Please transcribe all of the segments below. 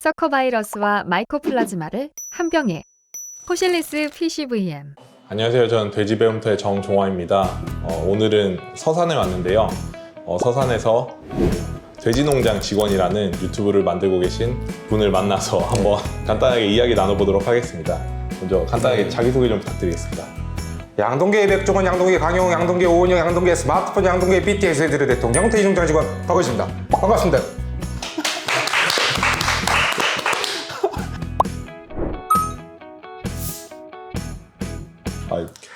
서커바이러스와 마이코플라즈마를 한 병에 포실리스 PCVM. 안녕하세요. 저는 돼지배움터의 정종화입니다. 오늘은 서산에 왔는데요. 서산에서 돼지농장 직원이라는 유튜브를 만들고 계신 분을 만나서 한번 간단하게 이야기 나눠보도록 하겠습니다. 먼저 간단하게 자기소개 좀 부탁드리겠습니다. 양동계 백종원, 양동계 강용, 양동계 오은영, 양동계 스마트폰, 양동계 BTS 애들의 대통령 돼지농장 직원 박원식입니다. 반갑습니다.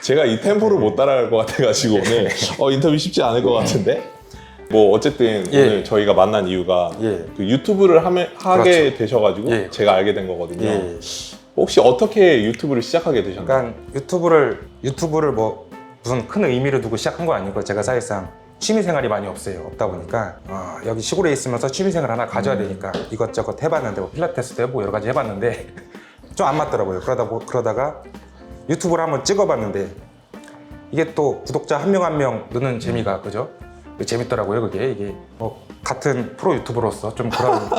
제가 이 템포를 못 따라갈 것 같아가지고 오늘 인터뷰 쉽지 않을 것 같은데 뭐 어쨌든 오늘 저희가 만난 이유가 그 유튜브를 하게 그렇죠. 되셔가지고 제가 알게 된 거거든요. 혹시 어떻게 유튜브를 시작하게 되셨나요? 그러니까 유튜브를 뭐 무슨 큰 의미를 두고 시작한 건 아니고 제가 사실상 취미생활이 많이 없다 보니까 여기 시골에 있으면서 취미생활 하나 가져야 되니까 이것저것 해봤는데 뭐 필라테스도 해보고 여러 가지 해봤는데 좀 안 맞더라고요. 그러다가 유튜브를 한번 찍어봤는데 이게 또 구독자 한 명 한 명 느는 재미가 그죠? 재밌더라고요. 그게 이게 뭐 같은 프로 유튜버로서 좀 그런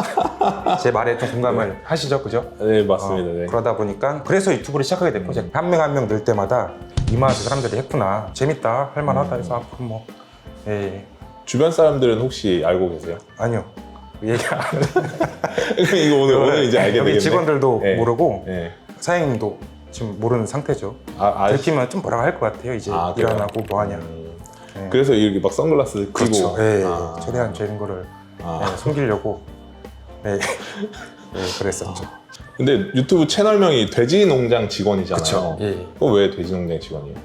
제 말에 좀 공감을 하시죠, 그죠? 네, 맞습니다. 네. 그러다 보니까 그래서 유튜브를 시작하게 됐고 제가 한 명 한 명 늘 때마다 이 맛을 사람들이 했구나, 재밌다, 할만하다 해서 앞으로 뭐 주변 사람들은 혹시 알고 계세요? 아니요, 얘기 안 이거 오늘 이제 알게 되겠네. 여기 직원들도 모르고 네. 사장님도 지금 모르는 상태죠. 들키면 좀 뭐라고 할 것 같아요. 이제 일어나고 뭐 하냐. 그래서 이렇게 막 선글라스 끼고 그렇죠. 최대한 재는 거를 숨기려고 그랬었죠. 근데 유튜브 채널명이 돼지농장 직원이잖아요. 그쵸. 그럼 왜 돼지농장 직원이에요?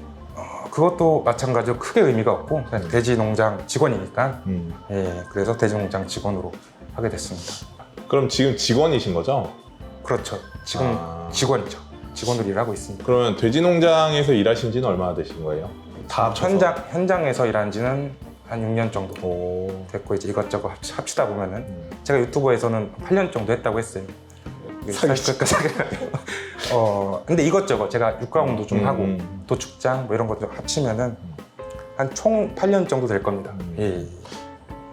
그것도 마찬가지로 크게 의미가 없고 그냥 돼지농장 직원이니까 그래서 돼지농장 직원으로 하게 됐습니다. 그럼 지금 직원이신 거죠? 그렇죠. 지금 직원이죠. 직원으로 일하고 있습니다. 그러면 돼지농장에서 일하신 지는 얼마나 되신 거예요? 다 현장에서 일한 지는 한 6년 정도 됐고 이제 이것저것 합치다 보면은 제가 유튜브에서는 8년 정도 했다고 했어요. 근데 이것저것 제가 육가공도 좀 하고 도축장 뭐 이런 것도 합치면은 한 총 8년 정도 될 겁니다.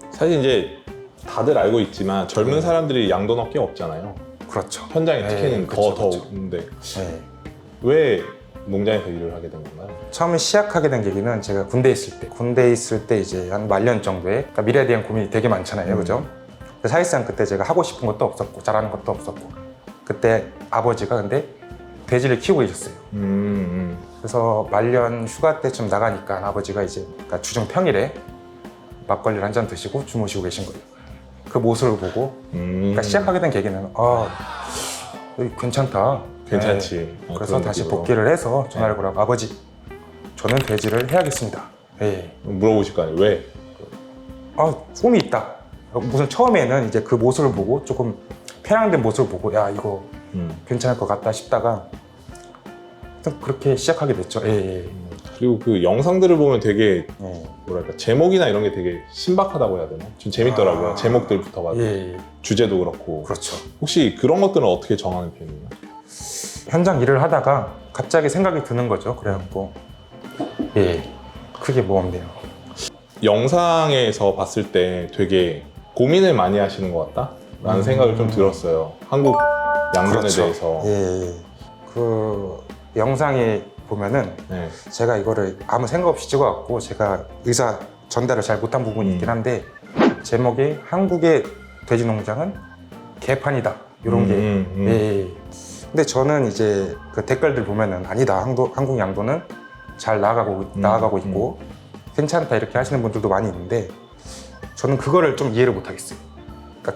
사실 이제 다들 알고 있지만 젊은 사람들이 양돈 얻기 없잖아요. 그렇죠. 현장에 특히는 더 없는데 왜 농장에서 일을 하게 된 건가요? 처음에 시작하게 된 계기는 제가 군대에 있을 때 이제 한 말년 정도에 그러니까 미래에 대한 고민이 되게 많잖아요, 그죠? 사실상 그때 제가 하고 싶은 것도 없었고 잘하는 것도 없었고 그때 아버지가 근데 돼지를 키우고 계셨어요. 그래서 말년 휴가 때쯤 나가니까 아버지가 이제 그러니까 주중 평일에 막걸리를 한 잔 드시고 주무시고 계신 거예요. 그 모습을 보고 그러니까 시작하게 된 계기는 여기 괜찮다. 괜찮지. 그래서 다시 복귀를 해서 전화를 걸어서 아버지, 저는 돼지를 해야겠습니다. 물어보실 거 아니에요? 왜? 꿈이 있다. 무슨 처음에는 이제 그 모습을 보고 조금 편향된 모습을 보고 야 이거 괜찮을 것 같다 싶다가 그렇게 시작하게 됐죠. 그리고 그 영상들을 보면 되게 뭐랄까 제목이나 이런 게 되게 신박하다고 해야 되나? 좀 재밌더라고요. 제목들부터가 주제도 그렇고. 그렇죠. 혹시 그런 것들은 어떻게 정하는 편이에요? 현장 일을 하다가 갑자기 생각이 드는 거죠. 그래갖고 크게 뭐 없네요. 영상에서 봤을 때 되게 고민을 많이 하시는 것 같다라는 생각을 좀 들었어요. 한국 양돈에 대해서. 그 영상에 보면은 제가 이거를 아무 생각 없이 찍어갖고 제가 의사 전달을 잘 못한 부분이 있긴 한데 제목이 한국의 돼지농장은 개판이다 이런 게 근데 저는 이제 그 댓글들 보면은 아니다, 한국 양도는 잘 나아가고 있고 괜찮다 이렇게 하시는 분들도 많이 있는데 저는 그거를 좀 이해를 못 하겠어요. 그러니까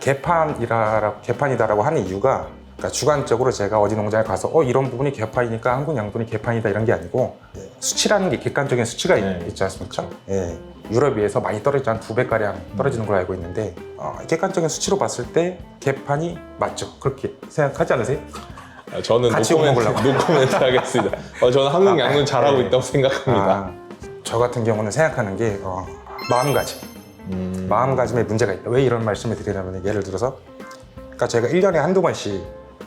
개판이다라고 하는 이유가 그러니까 주관적으로 제가 어디 농장에 가서 이런 부분이 개판이니까 한국 양돈이 개판이다 이런 게 아니고 수치라는 게 객관적인 수치가 있지 않습니까? 유럽에 비해서 많이 떨어지지 한 2배가량 떨어지는 걸로 알고 있는데 객관적인 수치로 봤을 때 개판이 맞죠. 그렇게 생각하지 않으세요? 저는 노코멘트 하겠습니다. 저는 한국 양돈 잘하고 있다고 생각합니다. 저 같은 경우는 생각하는 게 마음가짐에 문제가 있다. 왜 이런 말씀을 드리냐면 예를 들어서 그러니까 제가 1년에 한두 번씩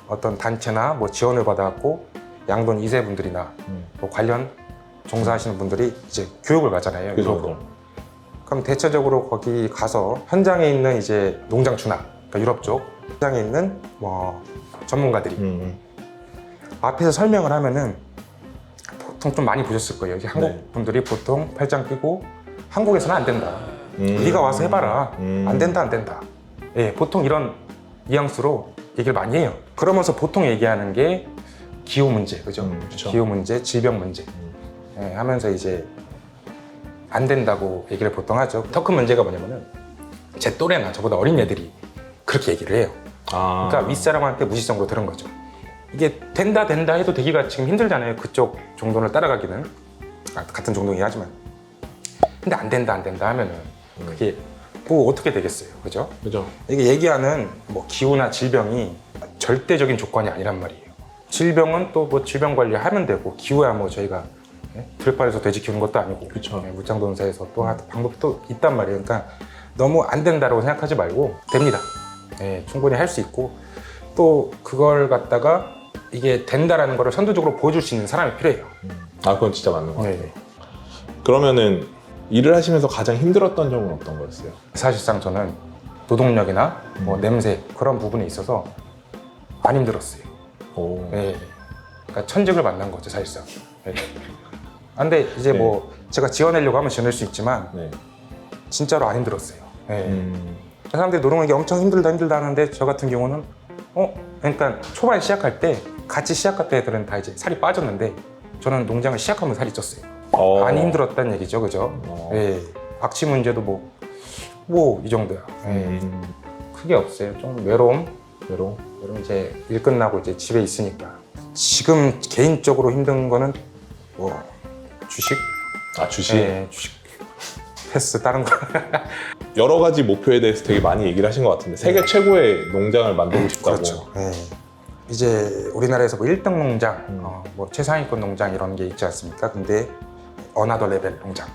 어떤 단체나 뭐 지원을 받아갖고 양돈 2세 분들이나 뭐 관련 종사하시는 분들이 이제 교육을 가잖아요. 유럽으로. 그럼 대체적으로 거기 가서 현장에 있는 이제 농장 주나 그러니까 유럽 쪽 시장에 있는 뭐 전문가들이 앞에서 설명을 하면은 보통 좀 많이 보셨을 거예요. 이제 한국 네. 분들이 보통 팔짱 끼고 한국에서는 안 된다. 네가 와서 해봐라. 안 된다. 예, 보통 이런 뉘앙스로 얘기를 많이 해요. 그러면서 보통 얘기하는 게 기후 문제, 그죠? 그쵸. 기후 문제, 질병 문제 예, 하면서 이제 안 된다고 얘기를 보통 하죠. 더 큰 문제가 뭐냐면은 제 또래나 저보다 어린 애들이 그렇게 얘기를 해요. 그러니까 윗사람한테 무지성으로 들은 거죠. 이게 된다 해도 되기가 지금 힘들잖아요. 그쪽 정도를 따라가기는 같은 정도이긴 하지만 근데 안 된다 하면은 그게 뭐 어떻게 되겠어요, 그죠? 그죠. 이게 얘기하는 뭐 기후나 질병이 절대적인 조건이 아니란 말이에요. 질병은 또 뭐 질병 관리하면 되고 기후야 뭐 저희가 들판에서 돼지 키우는 것도 아니고 그쵸. 무창동사에서 또 방법이 또 있단 말이에요. 그러니까 너무 안 된다라고 생각하지 말고 됩니다. 예, 충분히 할 수 있고 또 그걸 갖다가 이게 된다라는 거를 선두적으로 보여줄 수 있는 사람이 필요해요. 그건 진짜 맞는 것 같아요. 네. 그러면은 일을 하시면서 가장 힘들었던 점은 어떤 거였어요? 사실상 저는 노동력이나 뭐 냄새 그런 부분에 있어서 안 힘들었어요. 오. 예. 그러니까 천직을 만난 거죠, 사실상. 예. 근데 이제 네. 뭐 제가 지어내려고 하면 지어낼 수 있지만 네. 진짜로 안 힘들었어요. 예. 사람들이 노동하기 엄청 힘들다 하는데 저 같은 경우는 그러니까 초반 시작할 때 같이 시작할 때 애들은 다 이제 살이 빠졌는데 저는 농장을 시작하면 살이 쪘어요. 많이 힘들었다는 얘기죠, 그죠? 예. 악취 문제도 뭐 이 정도야. 예. 크게 없어요. 좀 외로움 이제 일 끝나고 이제 집에 있으니까. 지금 개인적으로 힘든 거는 뭐 주식. 주식. 예, 주식 패스 다른 거. 여러 가지 목표에 대해서 되게 많이 얘기를 하신 것 같은데 세계 최고의 농장을 만들고 싶다고. 그렇죠. 예. 이제 우리나라에서 뭐 1등 농장, 뭐 최상위권 농장 이런 게 있지 않습니까? 근데 어나더 레벨 농장.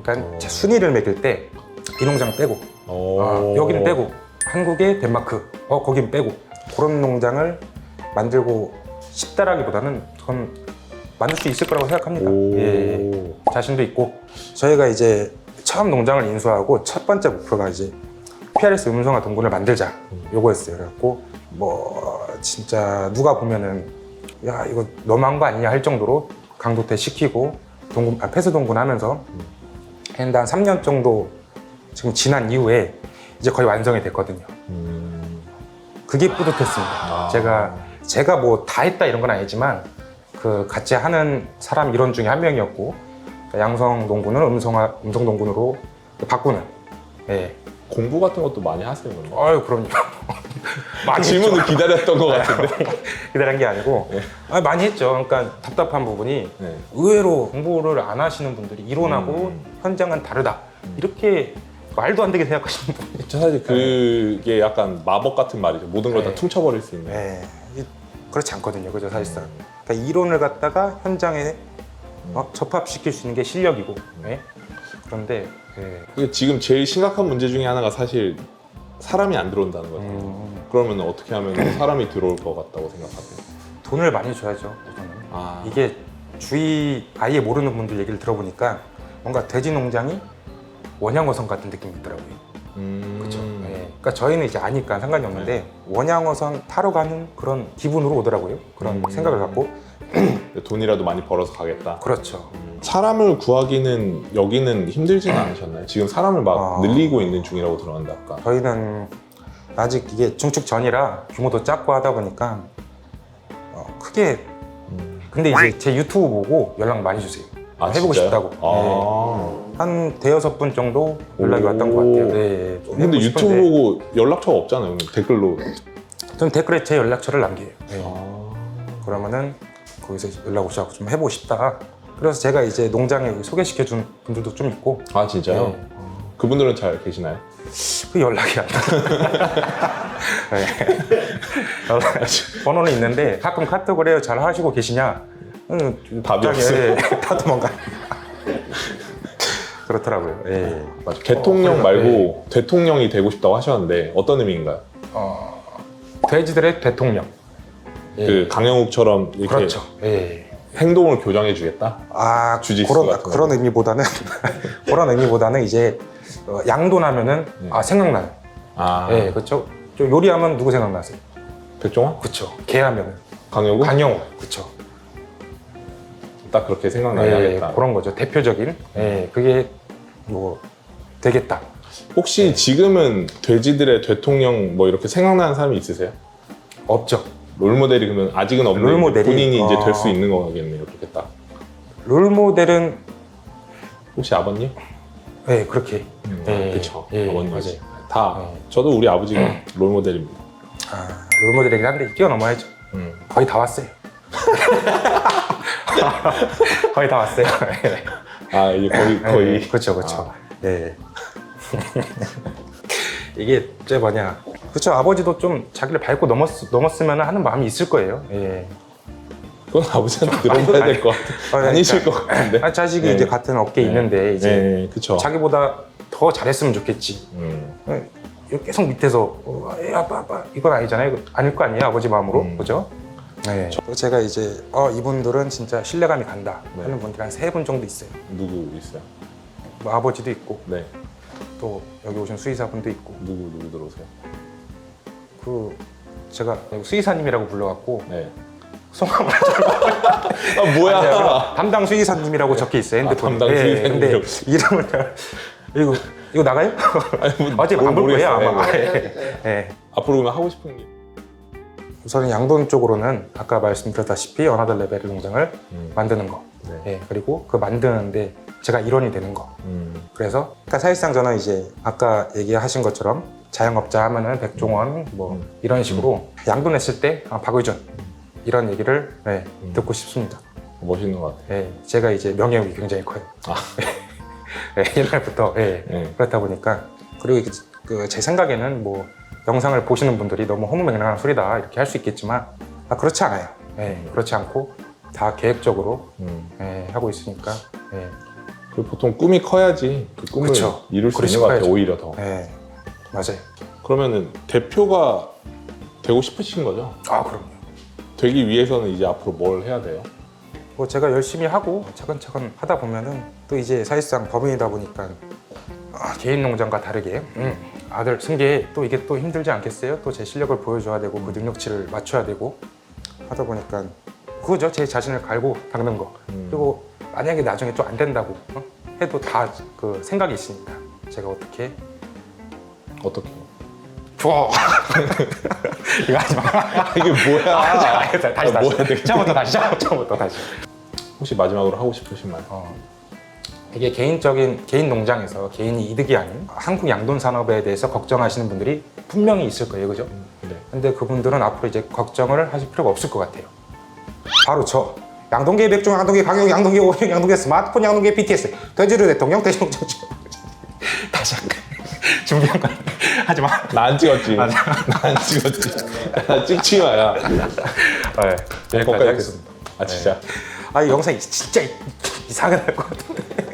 그러니까 제 순위를 매길 때 이 농장 빼고, 여기는 빼고, 한국의 덴마크, 거긴 빼고 그런 농장을 만들고 싶다라기보다는 전 만들 수 있을 거라고 생각합니다. 예. 자신도 있고 저희가 이제 처음 농장을 인수하고 첫 번째 목표가 이제 PRS 음성화 동군을 만들자 요거였어요. 그래갖고 뭐 진짜 누가 보면은 야 이거 너무한 거 아니냐 할 정도로 강도태 시키고 폐쇄 동군 하면서 했는데 한 3년 정도 지금 지난 이후에 이제 거의 완성이 됐거든요. 그게 뿌듯했습니다. 제가 뭐 다 했다 이런 건 아니지만 그 같이 하는 사람 일원 중에 한 명이었고 양성 동군을 음성 동군으로 바꾸는. 예. 공부 같은 것도 많이 하세요, 그러면? 그럼요. 많이 질문을 했죠. 기다렸던 것 같은데. 기다린 게 아니고 많이 했죠. 그러니까 답답한 부분이 네. 의외로 공부를 안 하시는 분들이 이론하고 현장은 다르다. 이렇게 말도 안 되게 생각하시는 분이 사실 그게 약간 마법 같은 말이죠. 모든 걸 다 네. 퉁쳐버릴 수 있는. 그렇지 않거든요. 그죠, 사실상. 그러니까 이론을 갖다가 현장에 접합시킬 수 있는 게 실력이고. 그런데 이게 지금 제일 심각한 문제 중에 하나가 사실 사람이 안 들어온다는 거죠. 그러면 어떻게 하면 사람이 들어올 것 같다고 생각하세요? 돈을 많이 줘야죠. 우선은. 이게 주위 아예 모르는 분들 얘기를 들어보니까 뭔가 돼지 농장이 원양어선 같은 느낌이 있더라고요. 그렇죠. 그러니까 저희는 이제 아니까 상관이 없는데 원양어선 타러 가는 그런 기분으로 오더라고요. 그런 생각을 갖고. 돈이라도 많이 벌어서 가겠다. 그렇죠. 사람을 구하기는 여기는 힘들지는 않으셨나요? 지금 사람을 막 늘리고 있는 중이라고 들었는데 아까. 저희는 아직 이게 중축 전이라 규모도 작고 하다 보니까 크게. 근데 이제 제 유튜브 보고 연락 많이 주세요. 해보고 진짜요? 싶다고. 한 대여섯 분 정도 연락이 왔던 것 같아요. 네. 근데 유튜브 보고 연락처가 없잖아요. 댓글로. 저는 댓글에 제 연락처를 남겨요. 그러면은 거기서 연락 오셔서 좀 해보고 싶다. 그래서 제가 이제 농장에 소개시켜준 분들도 좀 있고. 진짜요? 네. 그분들은 잘 계시나요? 그 연락이 안 돼. 번호는 있는데 가끔 카톡을 해요. 잘 하시고 계시냐? 답이 없어요. 다 도망가. 그렇더라고요. 맞아. 개통령 말고 대통령이 되고 싶다고 하셨는데 어떤 의미인가요? 돼지들의 대통령. 그 강영욱처럼 이렇게 그렇죠. 행동을 교정해주겠다? 주짓수 같은 그런 의미보다는 그런 의미보다는 이제 양도나면은 생각나는. 그렇죠. 저 요리하면 누구 생각나세요? 백종원? 그쵸. 개하면은 강효구? 강영호. 그쵸. 딱 그렇게 생각나게 하겠다. 그런 거죠. 대표적인. 그게 뭐 되겠다. 혹시 지금은 돼지들의 대통령 뭐 이렇게 생각나는 사람이 있으세요? 없죠. 롤모델이 그러면 아직은 없는 롤모델이? 본인이 이제 될 수 있는 거겠네요. 그렇게 딱. 롤모델은 혹시 아버님? 그렇게. 그렇죠. 아버님. 맞아요. 다 저도 우리 아버지가 롤모델입니다. 롤모델이긴 한데 뛰어넘어야죠. 거의 다 왔어요. 거의 다 왔어요. 아 이제 거의 그렇죠. 이게 제 뭐냐. 그렇죠. 아버지도 좀 자기를 밟고 넘었으면 하는 마음이 있을 거예요. 그건 아버지한테 들어봐야 될 것 같아. 아니실 것 같은데. 자식이 이제 같은 업계에 있는데 이제 그쵸. 자기보다 더 잘했으면 좋겠지. 계속 밑에서 아빠 이건 아니잖아요. 아닐 거 아니에요. 아버지 마음으로. 그죠? 제가 이제 이분들은 진짜 신뢰감이 간다 하는 분들이 한 3분 정도 있어요. 누구 있어요? 뭐 아버지도 있고 네. 또 여기 오신 수의사분도 있고 누구 들어오세요? 그 제가 수의사님이라고 불러갖고 네. 성함을 아 뭐야? 아니요, 담당 수의사님이라고 적혀 있어요 핸드폰에. 담당 수의사님. 근데 이름을 이거 나가요? 아니, 뭐, 어제 안 볼 거예요 아마. 앞으로 그러면 하고 싶은 게 우선은 양돈 쪽으로는 아까 말씀드렸다시피 어나더 레벨 농장을 만드는 거. 그리고 그 만드는데 제가 일원이 되는 거. 그래서 그러니까 사실상 저는 이제 아까 얘기하신 것처럼 자영업자 하면은 백종원 뭐 이런 식으로 양돈했을 때 박의준 이런 얘기를 듣고 싶습니다. 멋있는 것 같아요. 제가 이제 명예욕이 굉장히 커요. 옛날부터 그렇다 보니까 그리고 제 생각에는 뭐 영상을 보시는 분들이 너무 허무맹랑한 소리다 이렇게 할 수 있겠지만 그렇지 않아요. 그렇지 않고 다 계획적으로 하고 있으니까. 그리고 보통 꿈이 커야지 그 꿈을 그쵸. 이룰 수 그렇지 있는 것 같아요. 커야죠. 오히려 더. 맞아요. 그러면은 대표가 되고 싶으신 거죠? 그럼요. 되기 위해서는 이제 앞으로 뭘 해야 돼요? 뭐 제가 열심히 하고 차근차근 하다 보면은 또 이제 사실상 법인이다 보니까 개인 농장과 다르게 아들 승계 또 이게 또 힘들지 않겠어요? 또 제 실력을 보여줘야 되고 그 능력치를 맞춰야 되고 하다 보니까 그거죠. 제 자신을 갈고 닦는 거. 그리고 만약에 나중에 또 안 된다고 해도 다 그 생각이 있으니까 제가 어떻게 좋아. 이거 하지 마. 이게 뭐야? 다시 처음부터 다시. 혹시 마지막으로 하고 싶으신 말? 이게 개인 농장에서 개인이 이득이 아닌 한국 양돈 산업에 대해서 걱정하시는 분들이 분명히 있을 거예요, 그죠? 근데 그분들은 앞으로 이제 걱정을 하실 필요가 없을 것 같아요. 바로 양동계 백종, 양동계 강용, 양동계 오형, 양동계 스마트폰, 양동계 BTS, 돼지류 대통령, 돼지농장 다시 할까? 준비한 거 하지 마. 나 안 찍었지. 나 안 찍었지. 나 찍지 마야. 여기까지 하겠습니다. 진짜. 이 영상이 진짜 이상하게 날 것 같은데.